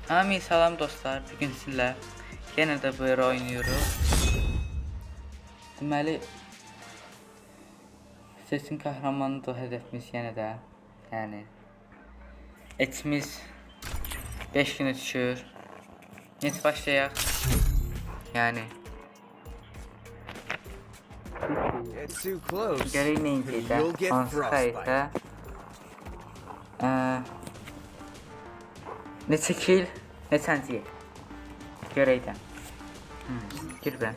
Hamı salam dostlar, bugün sizlə yenə də böyle oynuyoruz. Deməli seçim qəhrəmanıdır hədəfimiz yenə də. Yəni etimiz 5 günə düşür. Necə başlayaq? Yəni görək nə incədə. Hansı xəritə? Neçə kil? Neçənci? Görək də. Gir ben.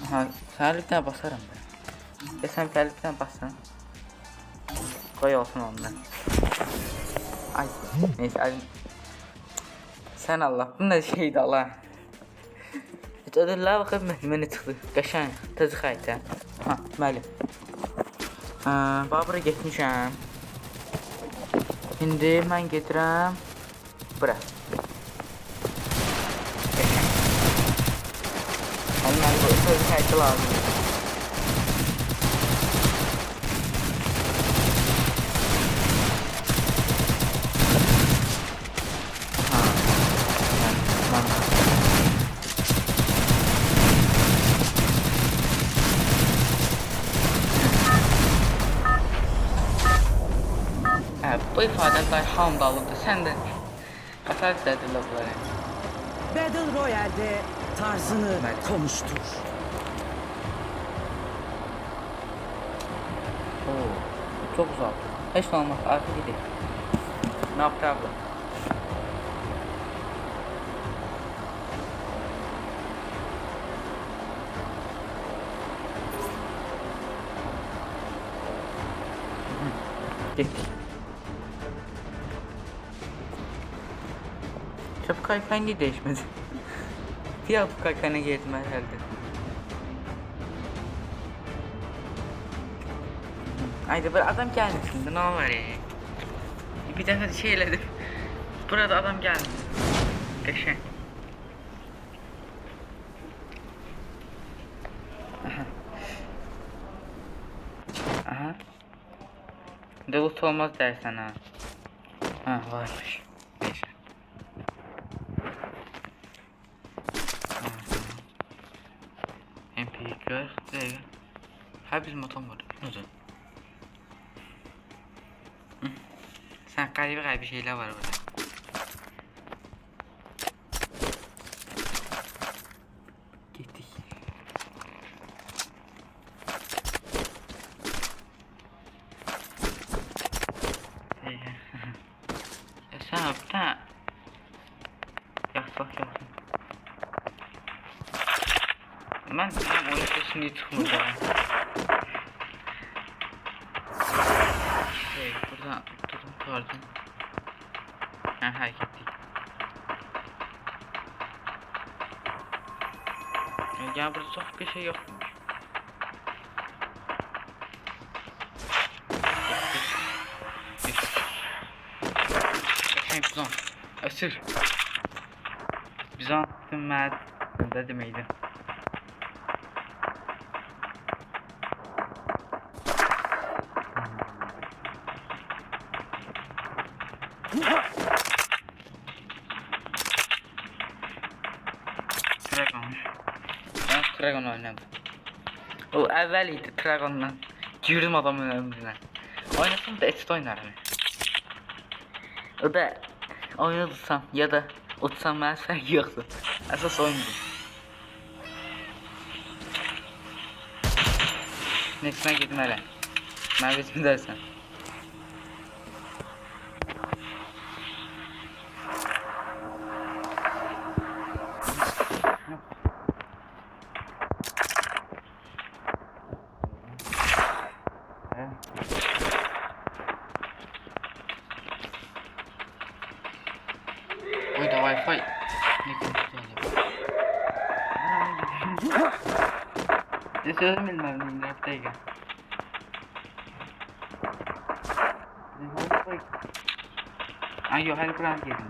Aha, səhərlikdən basarım ben. Sen səhərlikdən basın. Qoy olsun ondan. Ay, neyse. Sen Allah, bu ne şeydi Allah. Heç ödüllər baxıb mənə çıxdı. Qəşəng, təzə xəritə. Ha, deməli. Bura getmişəm. İndi mən gedirəm bura. Qəşəng. Mənə bu təzə xəritə lazımdır. Bu ifadən day hamd alıbdı. Sən də qəfəl dədirlə bunları. Battle Royale'de tarzını konuştur. Oo, çok uzak. Heç olmaz, artık gidelim. Ne yaptı abla? Gittik. Çöp kaykay niye değişmedi? Ya bu kaykayına girdim herhalde. Haydi bir adam gelmesin, ne var ya? Bir defa şey elədim. Burada adam gelmesin. Qəşəng. Aha. Delut olmaz dersen ha. Ha varmış. Neyse. MP gör. Ha bizim motom var. Uzun. Sen garip şeyler var burada. Gittik. Sen hafta yasak. Ben onun sesini çıkmıyor. Buradan tutum pardon. Ben hareketli. Ya burada çok bir şey yok. Bizon. Əsir. Bizon deməli, nə deməkdir? Dragon. Ben Dragon oynadım. O əvvəl idi Dragon'dan. Girdim adamın önüne. Oynasam da eşit oynarım. O da oynadırsam ya da uçsam mənə fərqi yoxdur. Əsas oyundur. Neyse mən gedim hələ. Mən bitmi dərsən. Ой, да Wi-Fi. Ne sözüm bilmem neyim haftayken. Ay yok her kuran geldim.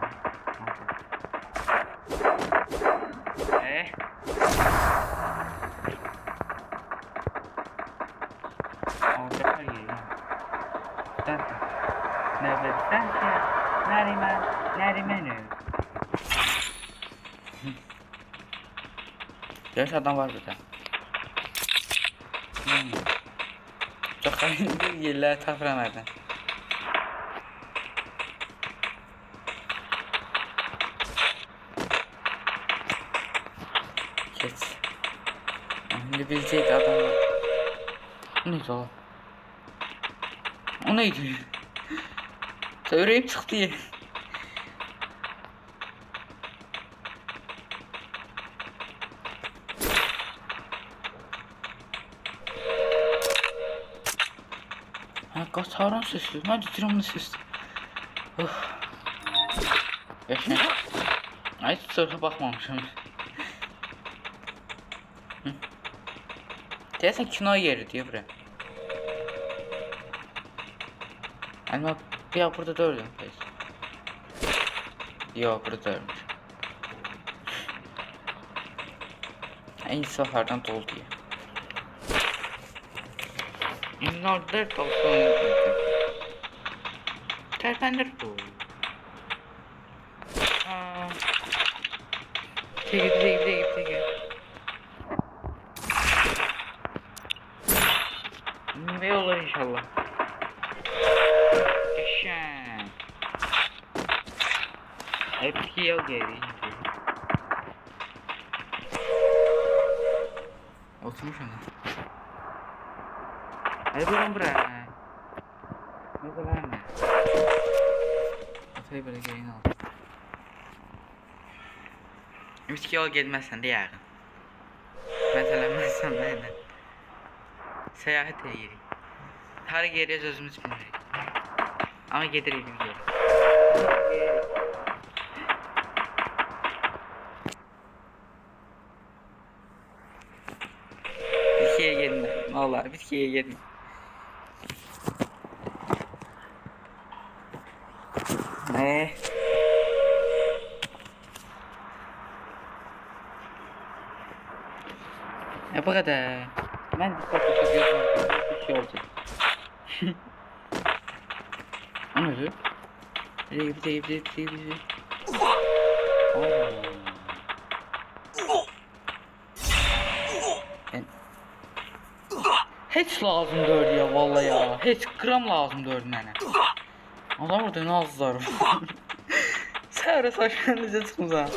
Alacaklar yeri. Nefesten Nerimen Yaş adam var burada. Çok önemli yerler tapıramadım. Geç. Şimdi bilecek adam var. O neydi o? O neydi? Yüreğim çıktı ya. Ha, kaçaran sesli. Ben de dramın sesli. Yaşa. Ay, hiç sırfa bakmamışım. Deyəsən kino yeri diyor bura. Ama bir burada dördüm. Yok, burada dördüm. En seferden doldu ya. Bunlardır dolsun. Terpendir bu. Tegi. Ne olur inşallah. Yaşa. Hep yıl geri. Oturmuş ona. Hadi bakalım buraya. Ne kadar ne? Atayı böyle gelin al. Üç yol gelmezsen de yarın. Mesela ben senden seyahat edelim. Tarih geriye sözümüz bilmiyoruz. Ama gelirim geri. Bitkiye gelin. Vallahi bitkiye gelin. Ne? Ya bu kadar. Ben dikkat ediyorum. Bir şey olacak. O ne diyor? Bir. Hiç lazım dördü ya vallahi ya. Hiç gram lazım dördü mənə. Adam orada ne azlarım. Sonra saçlarını necə çıxmısan?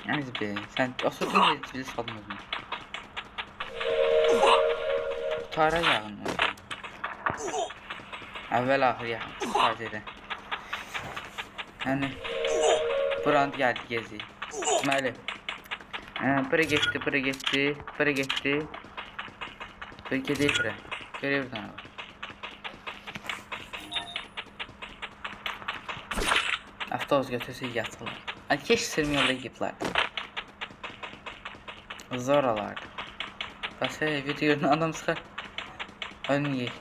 Neyse be, sen asılsın diye bizi salmadın. Tara yağın. Evvel ahir yağın. Sadece. Yani Brand geldi gezi. Deməli. Bura getdi. Bura gedir bura. Görüyor buradan bak. Avtobus götürsə yatırlar. Keş sürmüyorlar gittiler. Zor alardı. Başka videonun adam sıkar. Ölmeyecek.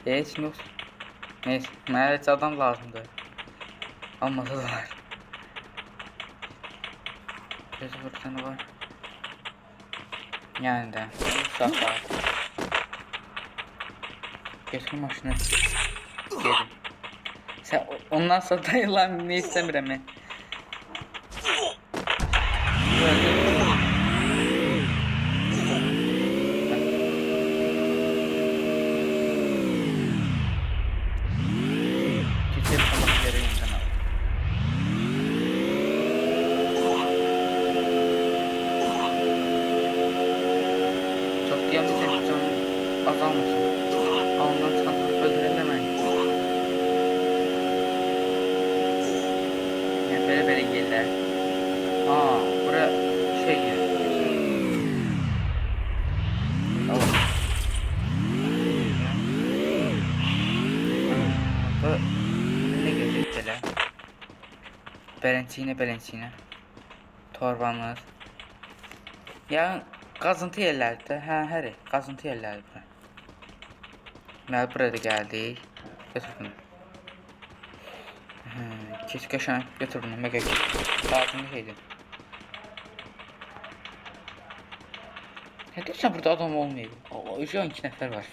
Hiç yok. Neyse. Məhəlləçi adam lazımdır. Almasa da var. Gözü burada var. Yani de. Uşaq var. Götür maşını. Gelin. Sen ondan sonra dayılanmayı istemiyorum ben. Çok diyen bize canım azalmasın. Alnından çıkan öldüremeyin. Yani böyle gelirler. Bura şey ya. Bu ne götürdüler? Belençine. Torbanlar. Yani qazıntı yerlərdir. Həri, qazıntı yerlərdir bura. Mən buraya da gəldik. Götürdüm. Keç qəşəng götür bunu mega keç. Lazımlı şeydir. Ne deyirsən burada adam olmayıb? Allah, şu an 2 nəfər var.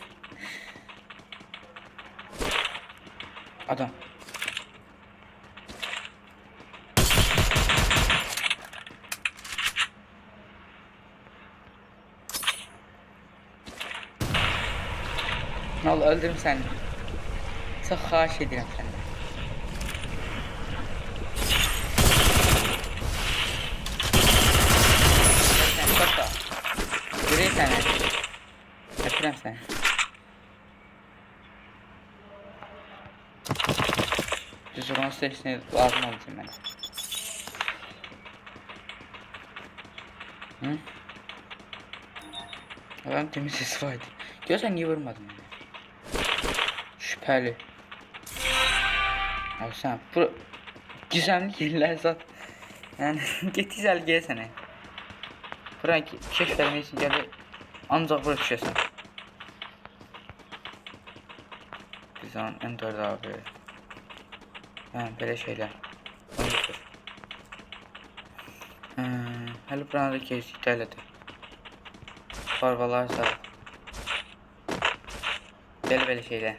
Adam. Al öldürüm səni. Çox xahiş edirəm səndən. Göreyim səni. Öpürəm səni. Düz onun sesini lazım olacaq mənə. Hı? Adam temiz sesi vardı. Görsən niyə vurmadın mənə? Şübhəli. Abi sən bu gizemli yerlər zat. Yəni get güzel gəl sənə. Buranı keşf vermək üçün gəlir. Ancaq bura düşəsən. Biz onun M4 abi. Yəni belə şeylər. Hələ buranı da keçdik dəylədir. Barbalar sağ. Belə şeylər.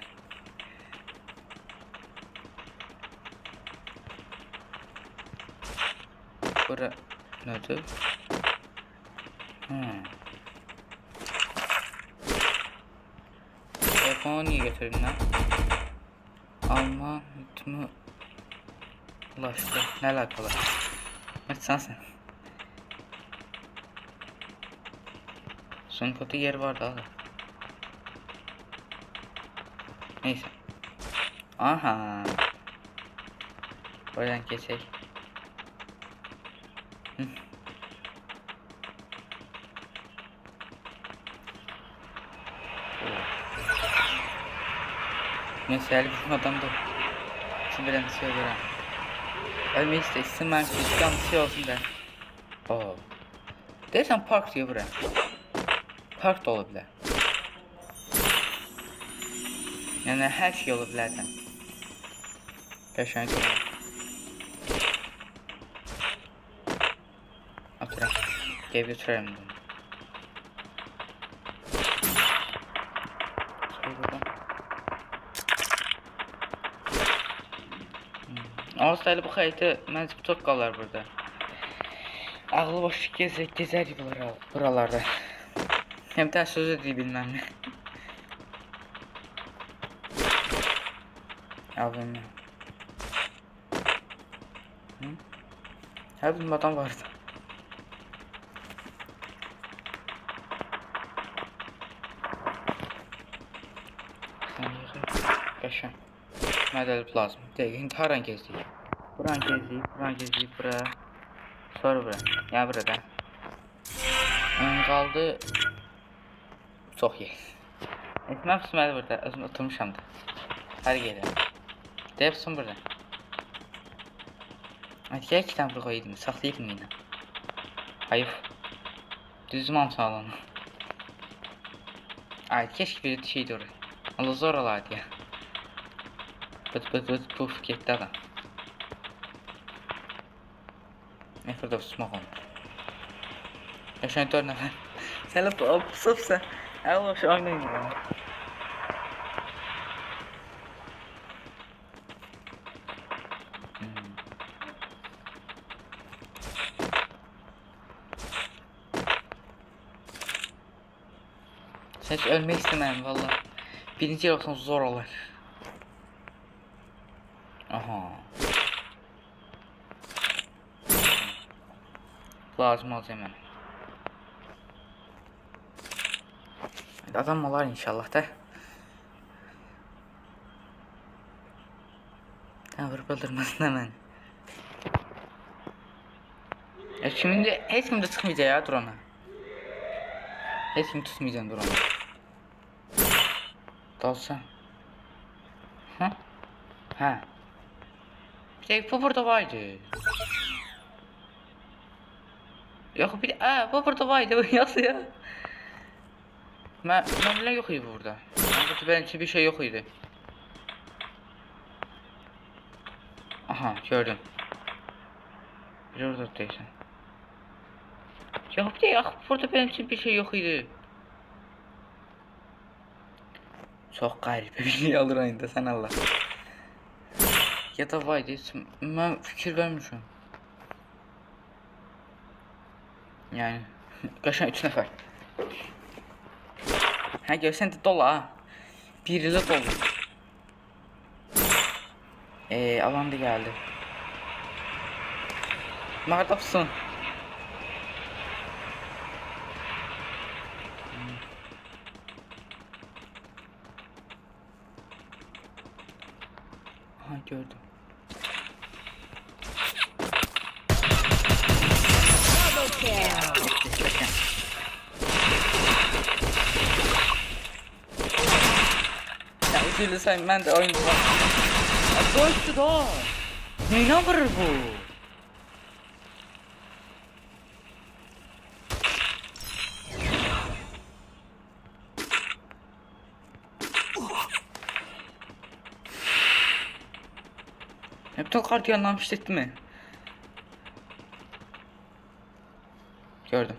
Bura nədir? Telefonu niye getirdin lan? Alman ritmi ulaştı. Ne alakalı? Mırtsan sen. Son kötü yer vardı abi. Neyse. Aha. Oradan geçelim. Neyse her bizim adam da şimdi ben bir şey görəm. Ölmək istəyirsən mən sizdən bir şey olsun da. Oo. Deyirsən park diyor bura. Park da ola bilər. Yəni hər şey ola bilər də. Qəşəng olur. Oturaq. Gəl götürərəm bunu. Ağustaylı bu xəritə məncə çox qalar burada. Ağlı boş gezər buralarda. Hem də sözü deyə bilməm nə. Abim. Hər bir adam vardı. Qəşəng. Mədəli lazım. Deyək, intiharan gezdik. Buran gezdik, bura. Sonra bura. Ya burada. Qaldı. Çox yer. Mən qısməli burada. Özüm oturmuşam da. Hər gələm. Deyəbsin burada. Gəl 2 tane qoyaydım. Saxlayayım yine. Hayır. Düzüm hamısı alanı. Ay keşke bir şeydi oraya. Allah zor olardı ya. Bıt puf gitti adam. Ne kadar smoke oldu. Yaşan 4 nəfər. Sən lap pusupsan. Allah şu oynayın ya. Sen hiç ölmek istemem valla. Birinci yer olsan zor olur. Aha. Lazım olacak hemen. Adam olar inşallah da. Tavır bıldırmasın hemen. Şimdi hiç kim de çıkmayacak ya drone'a. Hiç kim tutmayacağım drone'a. Dalsa. Ha? Ha. Bir tek bu burada vardı. Yok bir bu burada vardı yazı ya. Ben bile yok idi burada. Bence bir şey yok idi. Aha Aha gördüm. Bir orada değilsin. Yok değil, burada benim için bir şey yok idi. Çok garip bir şey alır oyunda, sen Allah. Ya da vay değilsin, ben fikir vermişim. Yani kaşan 3 nefer. Ha görsen de dolu ha. Bir ile dolu. Alan da geldi. Mağdapsın. Ha gördüm. Ya üzülü sen, ben de oyun var. Doydu da. Neyine vurur bu? Bütün kartı yanlamış etti mi? Gördüm.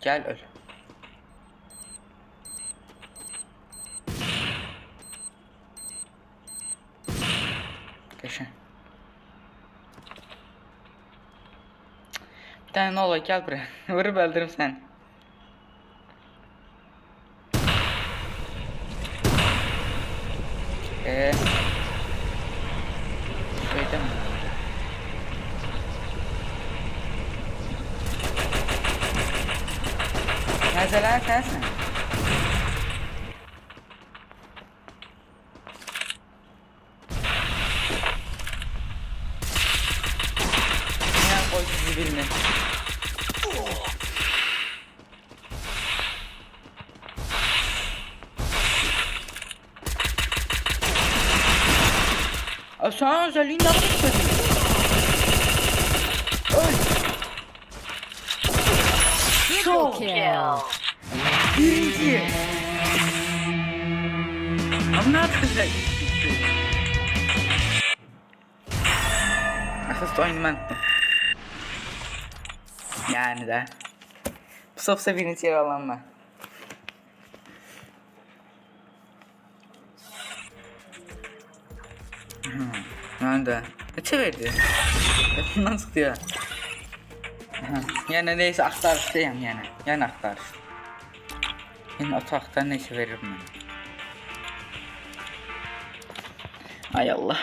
Gel öl. Geçen. Bir tane ne olur, gel buraya. Vurup öldürürüm sen. Şeyde mi? Mesela sensin. Ya koy sizi birine. Sana özelliğini yapmak istedim. Öl. Çok. Birinci. Ama ne yapacak? Asıl oyunu ben tuttum. Yani de. Bu sofsa birinci yer alan ben. Ben de. Neçe verdi? Bundan çıktı ya. Yani neyse aktarıştayım yani. Yani aktarış. Yani otaktan neyse veririm ben. Ay Allah.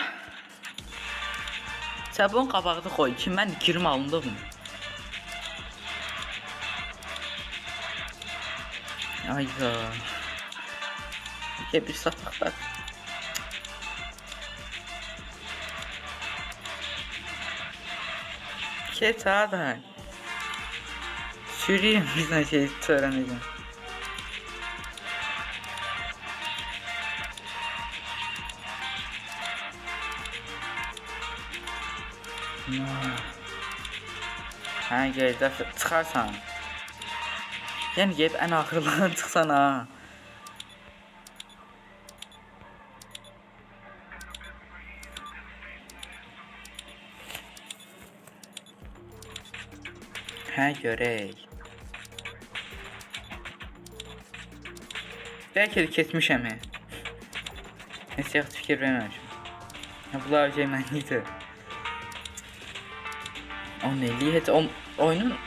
Sabun qabağını koy ki mən ikirim alındı bunu. Ayda. Bir sataqlar. Keç hadi. Süreyim bizden şey öğreneceğim. Ha gel çıkarsan. Yani gelip en ahırlardan çıksan ha. Ha görək. Belki de kesmişəm. Neyse yaxşı fikir verməmişim. Bunlar şey mənliydi. 10.50 heç oyunun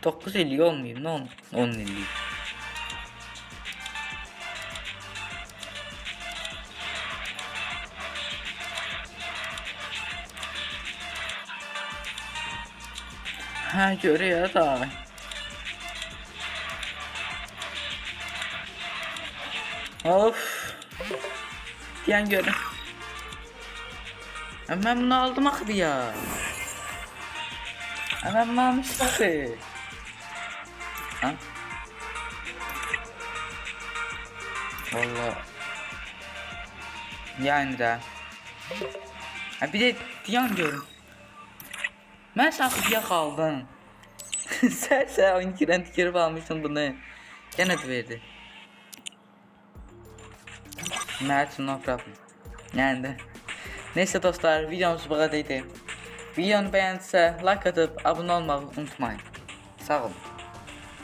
9.50 olmayayım, ne 10.50. Ha görüyor da. Of. Diyen görün. Ben bunu aldım akıdı ya. Ben bunu almıştım ki. Ha? Vallahi. Yani de. Ha bir de diyen görün. Ben sakıya kaldım. Sen oyun giren tükürüp almışsın bunu. Gene de verdi. Mənim üçün no problem. Yəni də. Neyse dostlar, videomuz bu qədər idi. Videonu bəyəndisə like atıp abone olmağı unutmayın. Sağ olun.